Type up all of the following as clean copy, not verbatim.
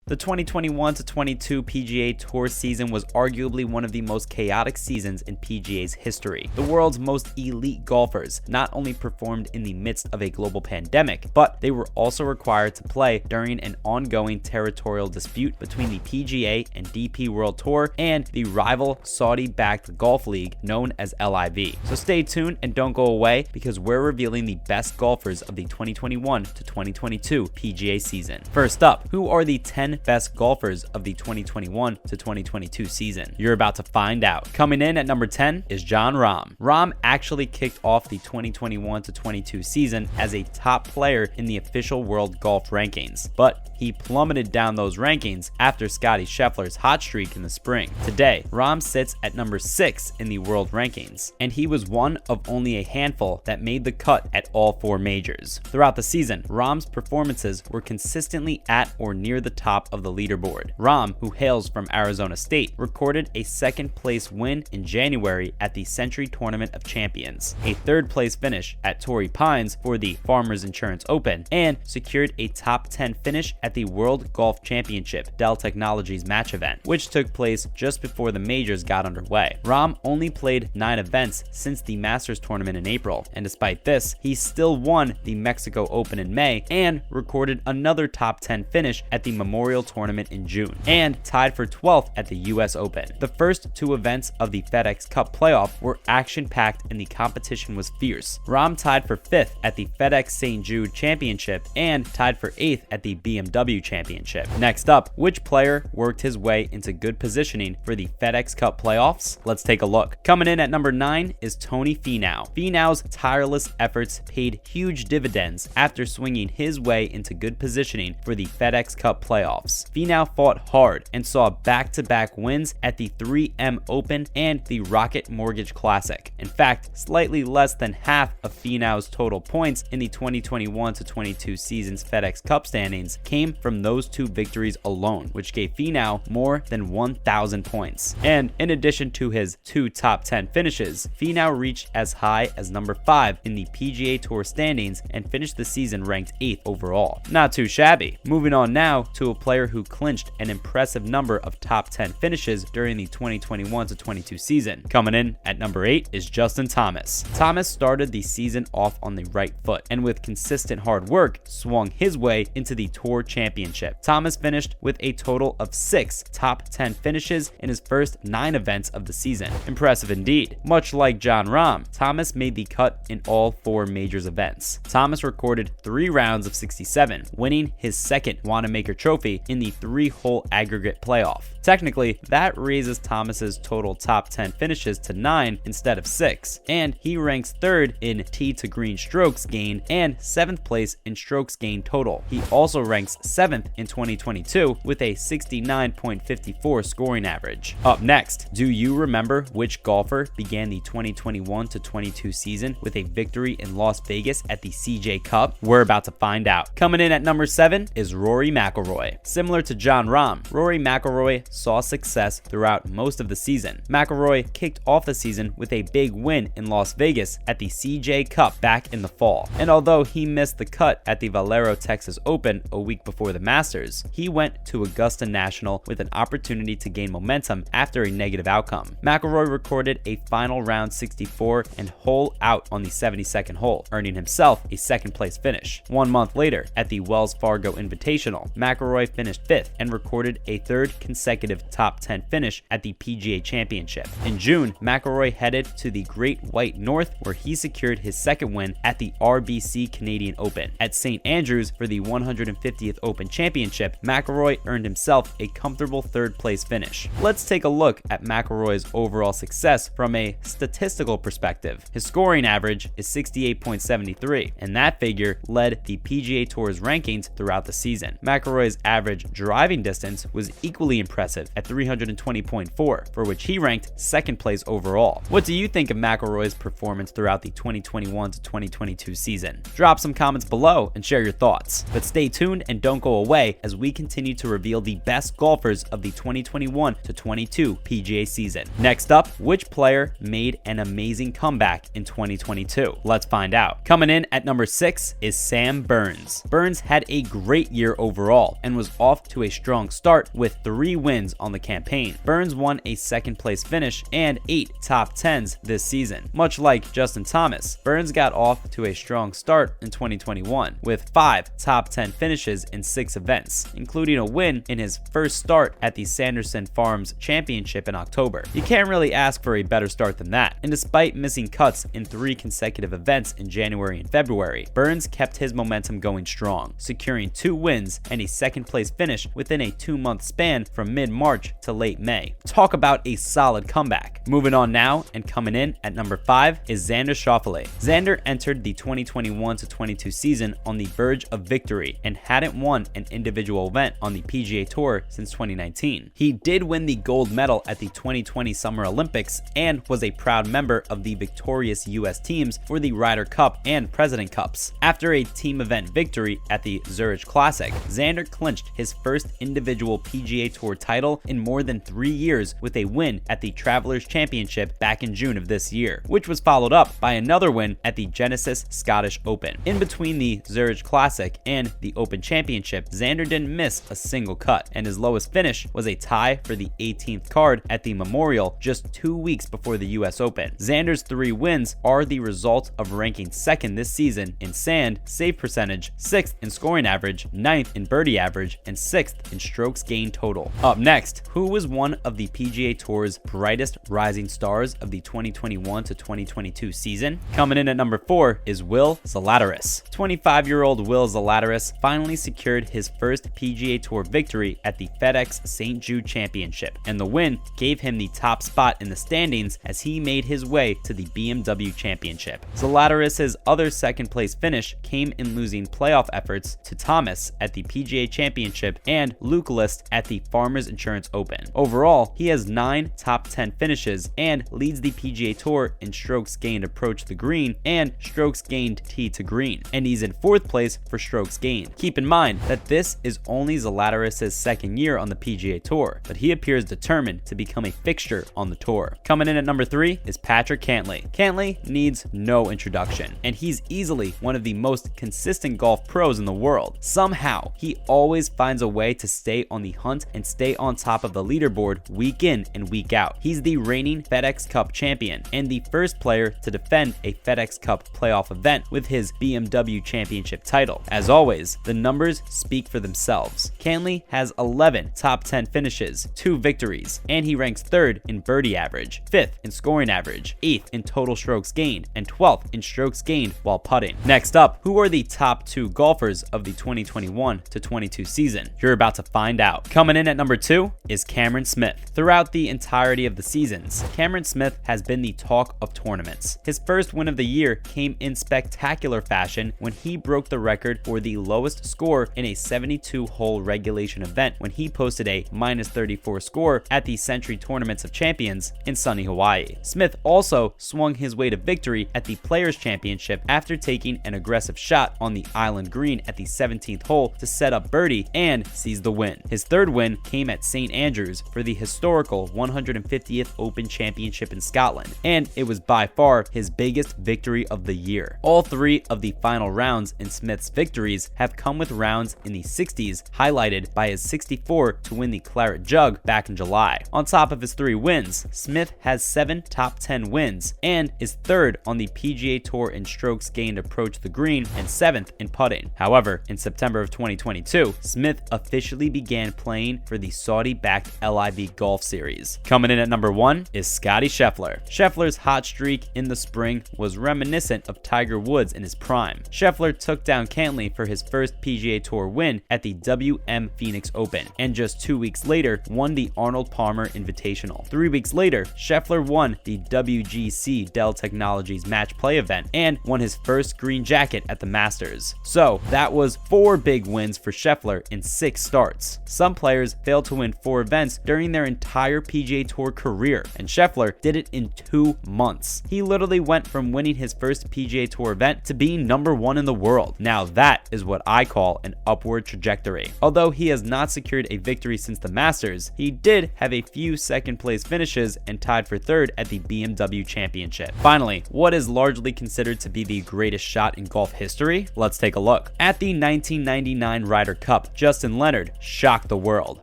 The 2021-22 PGA Tour season was arguably one of the most chaotic seasons in PGA's history. The world's most elite golfers not only performed in the midst of a global pandemic, but they were also required to play during an ongoing territorial dispute between the PGA and DP World Tour and the rival Saudi-backed golf league known as LIV. So stay tuned and don't go away, because we're revealing the best golfers of the 2021-2022 PGA season. First up, who are the 10 best golfers of the 2021-2022 season? You're about to find out. Coming in at number 10 is Jon Rahm. Rahm actually kicked off the 2021-22 season as a top player in the official world golf rankings, but he plummeted down those rankings after Scottie Scheffler's hot streak in the spring. Today, Rahm sits at number 6 in the world rankings, and he was one of only a handful that made the cut at all 4 majors. Throughout the season, Rahm's performances were consistently at or near the top of the leaderboard. Rahm, who hails from Arizona State, recorded a second place win in January at the Century Tournament of Champions, a third place finish at Torrey Pines for the Farmers Insurance Open, and secured a top 10 finish at the World Golf Championship Dell Technologies match event, which took place just before the majors got underway. Rahm only played 9 events since the Masters tournament in April, and despite this, he still won the Mexico Open in May and recorded another top 10 finish at the Memorial Tournament in June, and tied for 12th at the US Open. The first 2 events of the FedEx Cup playoff were action-packed and the competition was fierce. Rahm tied for 5th at the FedEx St. Jude Championship and tied for 8th at the BMW Championship. Next up, which player worked his way into good positioning for the FedEx Cup playoffs? Let's take a look. Coming in at number 9 is Tony Finau. Finau's tireless efforts paid huge dividends after swinging his way into good positioning for the FedEx Cup playoffs. Finau fought hard and saw back-to-back wins at the 3M Open and the Rocket Mortgage Classic. In fact, slightly less than half of Finau's total points in the 2021-22 season's FedEx Cup standings came from those 2 victories alone, which gave Finau more than 1,000 points. And in addition to his 2 top 10 finishes, Finau reached as high as number 5 in the PGA Tour standings and finished the season ranked 8th overall. Not too shabby. Moving on now to a player who clinched an impressive number of top 10 finishes during the 2021-22 season. Coming in at number 8 is Justin Thomas. Thomas started the season off on the right foot and with consistent hard work swung his way into the Tour Championship. Thomas finished with a total of 6 top 10 finishes in his first 9 events of the season. Impressive indeed. Much like Jon Rahm, Thomas made the cut in all 4 majors events. Thomas recorded 3 rounds of 67, winning his second Wanamaker Trophy in the 3-hole aggregate playoff. Technically, that raises Thomas's total top 10 finishes to 9 instead of 6, and he ranks 3rd in tee to green strokes gained and 7th place in strokes gained total. He also ranks 7th in 2022 with a 69.54 scoring average. Up next, do you remember which golfer began the 2021-22 season with a victory in Las Vegas at the CJ Cup? We're about to find out. Coming in at number 7 is Rory McIlroy. Similar to Jon Rahm, Rory McIlroy saw success throughout most of the season. McIlroy kicked off the season with a big win in Las Vegas at the CJ Cup back in the fall, and although he missed the cut at the Valero Texas Open a week before the Masters, he went to Augusta National with an opportunity to gain momentum after a negative outcome. McIlroy recorded a final round 64 and hole out on the 72nd hole, earning himself a 2nd place finish. 1 month later, at the Wells Fargo Invitational, McIlroy finished 5th and recorded a 3rd consecutive top 10 finish at the PGA Championship. In June, McIlroy headed to the Great White North, where he secured his 2nd win at the RBC Canadian Open. At St. Andrews for the 150th Open Championship, McIlroy earned himself a comfortable 3rd place finish. Let's take a look at McIlroy's overall success from a statistical perspective. His scoring average is 68.73, and that figure led the PGA Tour's rankings throughout the season. McIlroy's average driving distance was equally impressive at 320.4, for which he ranked 2nd place overall. What do you think of McIlroy's performance throughout the 2021-2022 season? Drop some comments below and share your thoughts. But stay tuned and don't go away as we continue to reveal the best golfers of the 2021-22 PGA season. Next up, which player made an amazing comeback in 2022? Let's find out. Coming in at number 6 is Sam Burns. Burns had a great year overall and was off to a strong start with 3 wins on the campaign. Burns won a second place finish and 8 top 10s this season. Much like Justin Thomas, Burns got off to a strong start in 2021 with 5 top 10 finishes in 6 events, including a win in his first start at the Sanderson Farms Championship in October. You can't really ask for a better start than that, and despite missing cuts in 3 consecutive events in January and February, Burns kept his momentum going strong, securing 2 wins and a second place finish within a 2-month span from mid-March to late May. Talk about a solid comeback. Moving on now, and coming in at number 5 is Xander Schauffele. Xander entered the 2021-22 season on the verge of victory and hadn't won an individual event on the PGA Tour since 2019. He did win the gold medal at the 2020 Summer Olympics and was a proud member of the victorious US teams for the Ryder Cup and President Cups. After a team event victory at the Zurich Classic, Xander clinched his first individual PGA Tour title in more than 3 years with a win at the Travelers Championship back in June of this year, which was followed up by another win at the Genesis Scottish Open. In between the Zurich Classic and the Open Championship, Xander didn't miss a single cut, and his lowest finish was a tie for the 18th card at the Memorial just 2 weeks before the US Open. Xander's 3 wins are the result of ranking 2nd this season in sand, save percentage, 6th in scoring average, 9th in birdie average, and 6th in strokes gained total. Up next, who was one of the PGA Tour's brightest rising stars of the 2021-2022 season? Coming in at number 4 is Will Zalatoris. 25-year-old Will Zalatoris finally secured his first PGA Tour victory at the FedEx St. Jude Championship, and the win gave him the top spot in the standings as he made his way to the BMW Championship. Zalatoris' other second place finish came in losing playoff efforts to Thomas at the PGA Championship and Luke List at the Farmers Insurance Open. Overall, he has 9 top 10 finishes and leads the PGA Tour in strokes gained approach the green and strokes gained tee to green, and he's in 4th place for strokes gained. Keep in mind that this is only Zalatoris' second year on the PGA Tour, but he appears determined to become a fixture on the tour. Coming in at number 3 is Patrick Cantlay. Cantlay needs no introduction, and he's easily one of the most consistent golf pros in the world. Somehow, he always finds a way to stay on the hunt and stay on top of the leaderboard week in and week out. He's the reigning FedEx Cup champion and the first player to defend a FedEx Cup playoff event with his BMW Championship title. As always, the numbers speak for themselves. Cantlay has 11 top 10 finishes, 2 victories, and he ranks 3rd in birdie average, 5th in scoring average, 8th in total strokes gained, and 12th in strokes gained while putting. Next up, who are the top 2 golfers of the 2021-22 season? You're about to find out. Coming in at number 2 is Cameron Smith. Throughout the entirety of the seasons, Cameron Smith has been the talk of tournaments. His first win of the year came in spectacular fashion when he broke the record for the lowest score in a 72-hole regulation event when he posted a -34 score at the Century Tournaments of Champions in sunny Hawaii. Smith also swung his way to victory at the Players Championship after taking an aggressive shot on the island green at the 17th hole to set up birdie and seize the win. His 3rd win came at St. Andrews for the historical 150th Open Championship in Scotland, and it was by far his biggest victory of the year. All 3 of the final rounds in Smith's victories have come with rounds in the 60s, highlighted by his 64 to win the Claret Jug back in July. On top of his 3 wins, Smith has 7 top 10 wins and is 3rd on the PGA Tour in strokes gained approach the green and 7th in putting. However, in September of 2022, Smith officially began playing for the Saudi-backed LIV Golf Series. Coming in at number 1 is Scottie Scheffler. Scheffler's hot streak in the spring was reminiscent of Tiger Woods in his prime. Scheffler took down Cantlay for his first PGA Tour win at the WM Phoenix Open, and just 2 weeks later won the Arnold Palmer Invitational. 3 weeks later, Scheffler won the WGC Dell Technologies Match Play event and won his first green jacket at the Masters. So that was 4 big wins for Scheffler in 6 starts. Some players failed to win 4 events during their entire PGA Tour career, and Scheffler did it in 2 months. He literally went from winning his first PGA Tour event to being number 1 in the world. Now that is what I call an upward trajectory. Although he has not secured a victory since the Masters, he did have a few second place finishes and tied for 3rd at the BMW Championship. Finally, what is largely considered to be the greatest shot in golf history? Let's take a look. At the 1999 Ryder Cup, Justin Leonard shocked the world.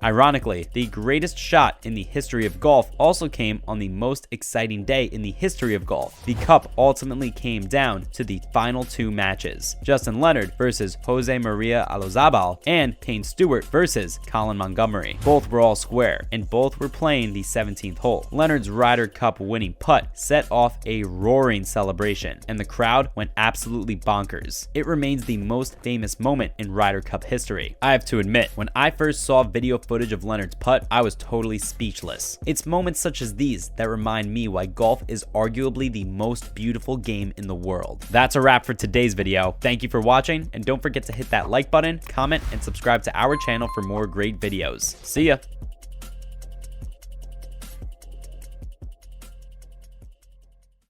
Ironically, the greatest shot in the history of golf also came on the most exciting day in the history of golf. The cup ultimately came down to the final two matches: Justin Leonard versus Jose Maria Alozabal and Kane Stewart versus Colin Montgomery. Both were all square, and both were playing the 17th hole. Leonard's Ryder Cup winning putt set off a roaring celebration, and the crowd went absolutely bonkers. It remains the most famous moment in Ryder Cup history. I have to admit, when I first saw video footage of Leonard's putt, I was totally speechless. It's moments such as these that remind me why golf is arguably the most beautiful game in the world. That's a wrap for today's video. Thank you for watching, and don't forget to hit that like button, comment, and subscribe to our channel for more great videos. See ya!